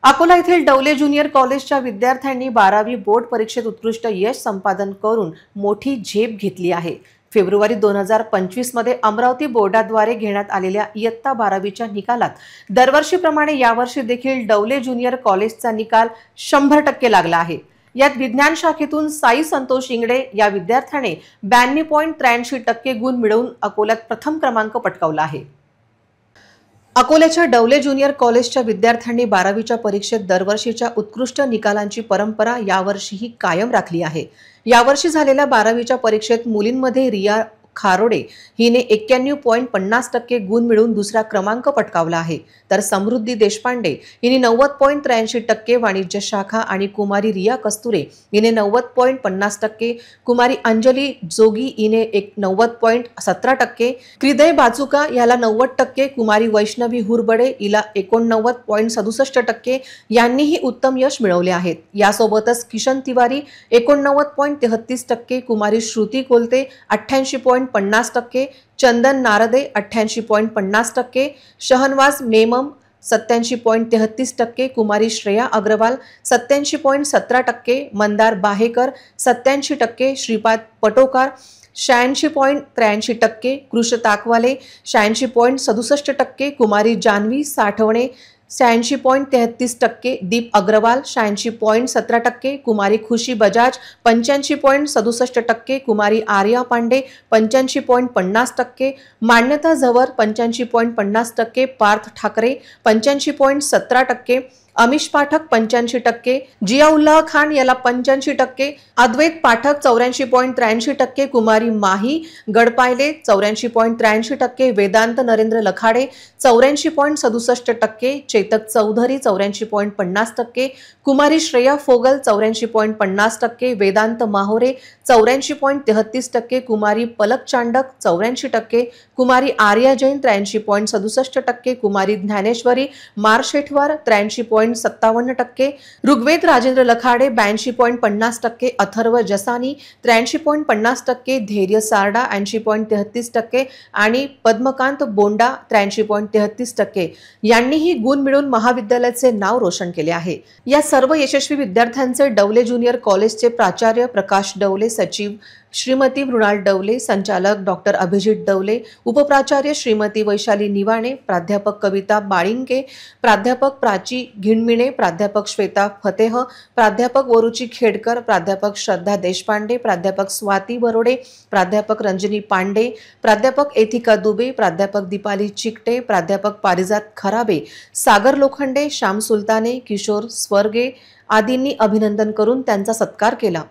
अकोला येथील डवले ज्युनियर कॉलेजच्या विद्यार्थ्यांनी 12वी बोर्ड परीक्षेत उत्कृष्ट यश संपादन करून मोठी झेप घेतली आहे। फेब्रुवारी 2025 मध्ये अमरावती बोर्डाद्वारे घेण्यात आलेल्या इयत्ता 12वीच्या निकालात दरवर्षीप्रमाणे यावर्षी देखील डवले ज्युनियर कॉलेजचा निकाल 100% लागला आहे। यात विज्ञान शाखेतून साई संतोष इंगडे या विद्यार्थ्याने 92.83% गुण मिळवून अकोल्यात प्रथम क्रमांक पटकावला आहे। अकोल्याच्या डवले ज्युनियर कॉलेजच्या विद्यार्थ्यांनी 12वीच्या परीक्षेत दरवर्षीच्या उत्कृष्ट निकालांची परंपरा यावर्षीही कायम राखली आहे। यावर्षी झालेल्या 12वीच्या परीक्षेत मुलींमध्ये रिया खारोडे हिने 91.50% गुण मिळवून दुसरा क्रमांक पटकावला आहे, तर समृद्धी देशपांडे हिने 90.83%, वाणिज्य शाखा आणि कुमारी रिया कस्तुरे हिने 90.50%, कुमारी अंजली जोगी हिने 90.17%, हृदय बाचुका याला 90%, कुमारी वैष्णवी हुरबडे हिला 89.67% यांनीही उत्तम यश मिळवले आहेत। यासोबतच किशन तिवारी 89.33%, कुमारी श्रुती कोलते 88.50%, चंदन नारदे 88.50%, शहनवाज मेमम 87.33%, कुमारी श्रेया अग्रवाल 87.17%, मंदार बाहेकर 87%, श्रीपाद पटोकार 86.83%, कृष ताकवाले 86.67%, कुमारी जानवी साठवणे 86.33%, दीप अग्रवाल 86.17%, कुमारी खुशी बजाज 85.67%, कुमारी आर्या पांडे 85.50%, मान्यता झवर 85.50%, पार्थ ठाकरे 85.17%, अमिश पाठक 85%, जियाउल्लाह खान याला 85%, अद्वैत पाठक 84.83%, कुमारी माही गडपायले 84.83%, वेदांत नरेंद्र लखाडे 84.67%, चेतक चौधरी 84.50%, कुमारी श्रेया फोगल 84.50%, वेदांत माहोरे 84.33%, कुमारी पलक चांडक 84%, कुमारी आर्या जैन 83.67%, कुमारी ज्ञानेश्वरी मारशेठवार 83.57%, ऋग्वेद राजेंद्र लखाडे 82.50%, अथर्व जसानी 83.50%, धैर्य सारडा 80.33% आणि पद्मकांत बोंडा 83.33% यांनीही गुण मिळवून महाविद्यालयाचे नाव रोशन केले आहे। या सर्व यशस्वी विद्यार्थ्यांचे डवले ज्युनियर कॉलेजचे प्राचार्य प्रकाश डवले, सचिव श्रीमती मृणाल डवले, संचालक डॉक्टर अभिजित डवले, उपप्राचार्य श्रीमती वैशाली निवाणे, प्राध्यापक कविता बाळिंके, प्राध्यापक प्राची घिणमिणे, प्राध्यापक श्वेता फतेह, प्राध्यापक वरुची खेडकर, प्राध्यापक श्रद्धा देशपांडे, प्राध्यापक स्वाती बरोडे, प्राध्यापक रंजनी पांडे, प्राध्यापक एथिका दुबे, प्राध्यापक दीपाली चिकटे, प्राध्यापक पारिजात खराबे, सागर लोखंडे, श्याम सुलताने, किशोर स्वर्गे आदींनी अभिनंदन करून त्यांचा सत्कार केला।